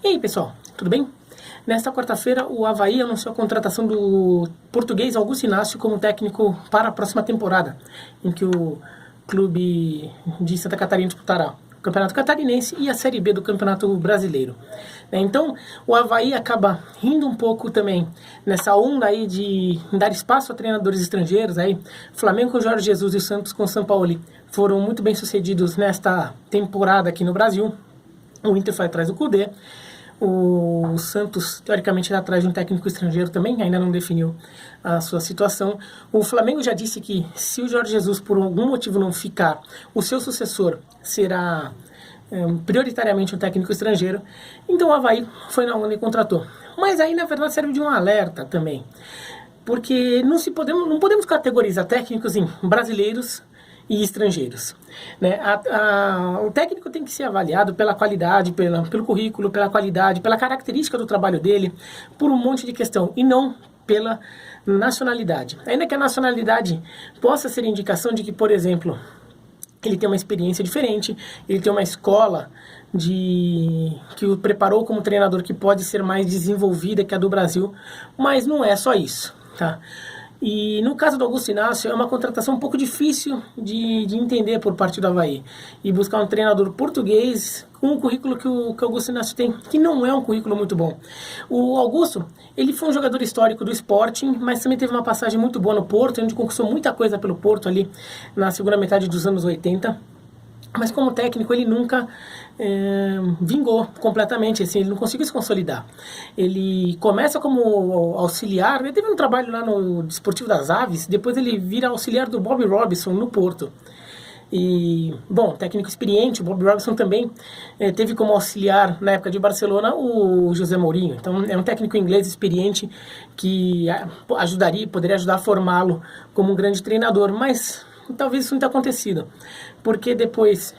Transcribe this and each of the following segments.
E aí, pessoal, tudo bem? Nesta quarta-feira, o Avaí anunciou a contratação do português Augusto Inácio como técnico para a próxima temporada, em que o clube de Santa Catarina disputará o Campeonato Catarinense e a Série B do Campeonato Brasileiro. Então, o Avaí acaba rindo um pouco também nessa onda aí de dar espaço a treinadores estrangeiros. Aí, Flamengo com Jorge Jesus e o Santos com São Paulo foram muito bem sucedidos nesta temporada aqui no Brasil. O Inter foi atrás do Cudê. O Santos, teoricamente, está atrás de um técnico estrangeiro também, ainda não definiu a sua situação. O Flamengo já disse que, se o Jorge Jesus, por algum motivo, não ficar, o seu sucessor será prioritariamente um técnico estrangeiro. Então o Avaí foi na onda e contratou. Mas aí, na verdade, serve de um alerta também. Porque não podemos categorizar técnicos em brasileiros e estrangeiros. Né? O técnico tem que ser avaliado pela qualidade, pelo currículo, pela qualidade, pela característica do trabalho dele, por um monte de questão, e não pela nacionalidade. Ainda que a nacionalidade possa ser indicação de que, por exemplo, ele tem uma experiência diferente, ele tem uma escola que o preparou como treinador que pode ser mais desenvolvida que a do Brasil, mas não é só isso, tá? E no caso do Augusto Inácio, é uma contratação um pouco difícil de entender por parte do Avaí. E buscar um treinador português com o currículo que o Augusto Inácio tem, que não é um currículo muito bom. O Augusto, ele foi um jogador histórico do Sporting, mas também teve uma passagem muito boa no Porto, onde conquistou muita coisa pelo Porto ali na segunda metade dos anos 80. Mas como técnico ele nunca vingou completamente, assim, ele não conseguiu se consolidar. Ele começa como auxiliar, ele teve um trabalho lá no Desportivo das Aves, depois ele vira auxiliar do Bobby Robson no Porto. E, bom, técnico experiente, o Bobby Robson também teve como auxiliar, na época de Barcelona, o José Mourinho. Então é um técnico inglês experiente que poderia ajudar a formá-lo como um grande treinador, mas talvez isso não tenha acontecido, porque depois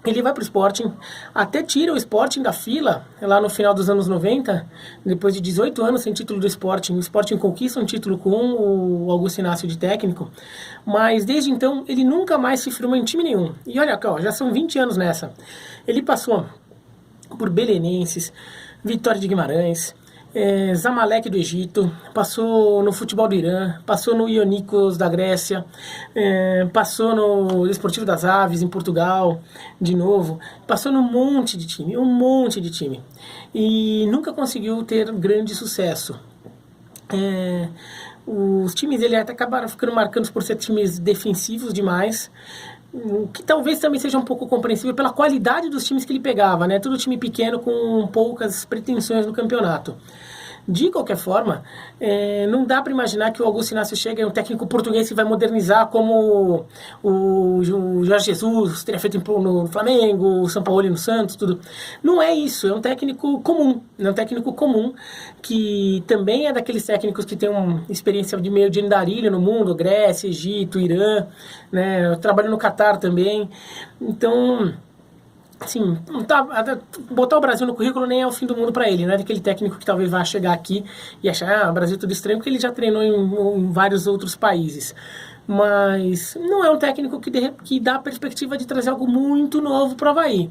ele vai para o Sporting, até tira o Sporting da fila, lá no final dos anos 90, depois de 18 anos sem título do Sporting. O Sporting conquista um título com o Augusto Inácio de técnico, mas desde então ele nunca mais se firmou em time nenhum. E olha, já são 20 anos nessa. Ele passou por Belenenses, Vitória de Guimarães, Zamalek do Egito, passou no futebol do Irã, passou no Ionikos da Grécia, passou no Desportivo das Aves em Portugal, de novo, passou num monte de time, e nunca conseguiu ter grande sucesso. Os times ele até acabaram ficando marcados por ser times defensivos demais, o que talvez também seja um pouco compreensível pela qualidade dos times que ele pegava, né? Tudo time pequeno com poucas pretensões no campeonato. De qualquer forma, não dá para imaginar que o Augusto Inácio chega e um técnico português que vai modernizar como o Jorge Jesus teria feito no Flamengo, o São Paulo no Santos, tudo. Não é isso, é um técnico comum, que também é daqueles técnicos que tem uma experiência de meio de andarilho no mundo, Grécia, Egito, Irã, né? Trabalho no Catar também. Então, assim, botar o Brasil no currículo nem é o fim do mundo para ele, não é daquele técnico que talvez vá chegar aqui e achar, Brasil tudo estranho, porque ele já treinou em vários outros países. Mas não é um técnico que dá a perspectiva de trazer algo muito novo para o Avaí.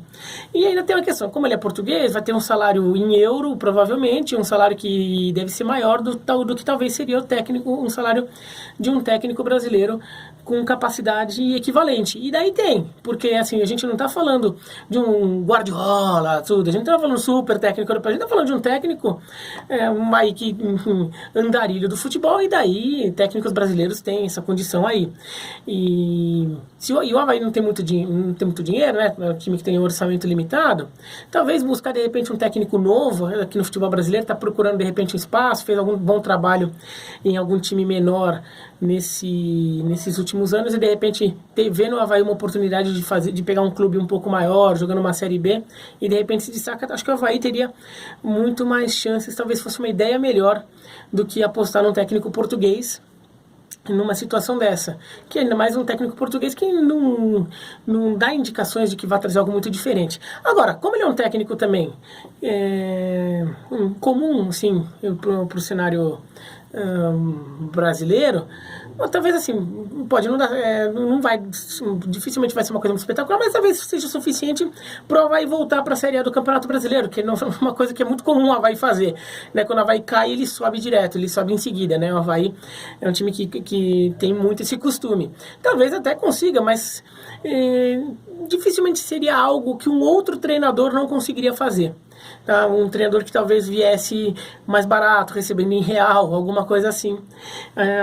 E ainda tem uma questão, como ele é português, vai ter um salário em euro, provavelmente, um salário que deve ser maior do que talvez seria um salário de um técnico brasileiro com capacidade equivalente. E daí tem, porque assim, a gente não está falando de um Guardiola, tudo, a gente não está falando super técnico europeu, a gente está falando de um técnico andarilho do futebol, e daí técnicos brasileiros têm essa condição aí. E o Avaí não tem muito dinheiro, né? É um time que tem um orçamento limitado. Talvez buscar de repente um técnico novo aqui no futebol brasileiro, está procurando de repente um espaço, fez algum bom trabalho em algum time menor nesses últimos anos, e de repente vê no Avaí uma oportunidade de pegar um clube um pouco maior, jogando uma Série B, e de repente se destaca. Acho que o Avaí teria muito mais chances, talvez fosse uma ideia melhor do que apostar num técnico português numa situação dessa, que ainda mais um técnico português que não dá indicações de que vai trazer algo muito diferente. Agora, como ele é um técnico também comum, assim, para o cenário brasileiro, Ou talvez assim, pode não dar, não vai, dificilmente vai ser uma coisa muito espetacular, mas talvez seja suficiente para o Avaí voltar para a Série A do Campeonato Brasileiro, que não é uma coisa que é muito comum o Avaí fazer, né? Quando o Avaí cai, ele sobe direto, ele sobe em seguida, né? O Avaí é um time que tem muito esse costume. Talvez até consiga, mas dificilmente seria algo que um outro treinador não conseguiria fazer. Tá? Um treinador que talvez viesse mais barato, recebendo em real, alguma coisa assim.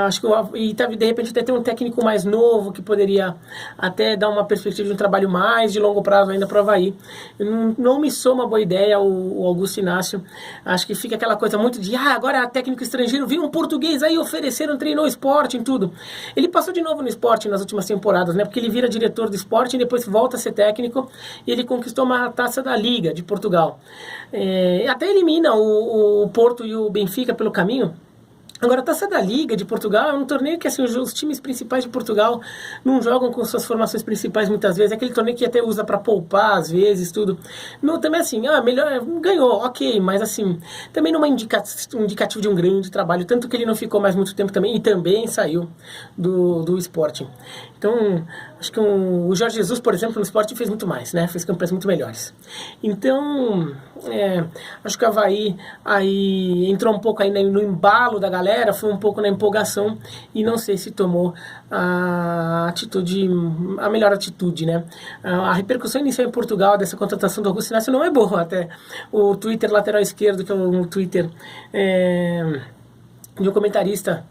Acho que e de repente até ter um técnico mais novo que poderia até dar uma perspectiva de um trabalho mais de longo prazo ainda para o Avaí. Não me soa uma boa ideia o Augusto Inácio. Acho que fica aquela coisa muito de agora é técnico estrangeiro, viu um português aí ofereceram, treinou esporte em tudo. Ele passou de novo no esporte nas últimas temporadas, né? Porque ele vira diretor do esporte e depois volta a ser técnico e ele conquistou uma taça da Liga de Portugal. Até elimina o Porto e o Benfica pelo caminho. Agora, a Taça da Liga de Portugal é um torneio que assim, os times principais de Portugal não jogam com suas formações principais muitas vezes. É aquele torneio que até usa para poupar às vezes, tudo. Também assim, melhor, ganhou, ok, mas assim, também não é um indicativo de um grande trabalho, tanto que ele não ficou mais muito tempo também e também saiu do Sporting. Então, acho que o Jorge Jesus, por exemplo, no Sporting fez muito mais, né? Fez campanhas muito melhores. Então, acho que o Avaí aí entrou um pouco aí no embalo da galera, foi um pouco na empolgação e não sei se tomou a melhor atitude, né? A repercussão inicial em Portugal dessa contratação do Augusto Inácio não é boa, até o Twitter lateral esquerdo, que é um Twitter de um comentarista,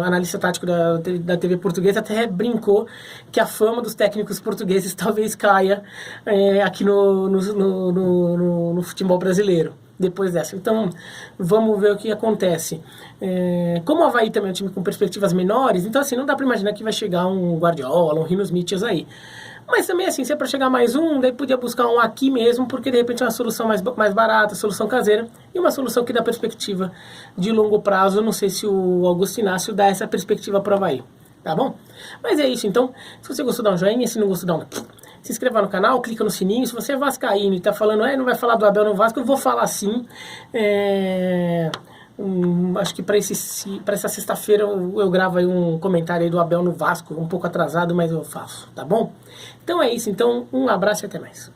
analista tático da TV portuguesa, até brincou que a fama dos técnicos portugueses talvez caia aqui no futebol brasileiro, depois dessa. Então, vamos ver o que acontece. Como o Avaí também é um time com perspectivas menores, então assim, não dá para imaginar que vai chegar um Guardiola, um Rinos Mitchells aí. Mas também assim, se é para chegar mais um, daí podia buscar um aqui mesmo, porque de repente é uma solução mais barata, solução caseira, e uma solução que dá perspectiva de longo prazo. Eu não sei se o Augusto Inácio dá essa perspectiva para o Avaí, tá bom? Mas é isso, então, se você gostou, dá um joinha, se não gostou, dá um... Se inscreva no canal, clica no sininho. Se você é vascaíno e tá falando, não vai falar do Abel no Vasco, eu vou falar sim. Acho que para essa sexta-feira eu gravo aí um comentário aí do Abel no Vasco, um pouco atrasado, mas eu faço, tá bom? Então é isso, então um abraço e até mais.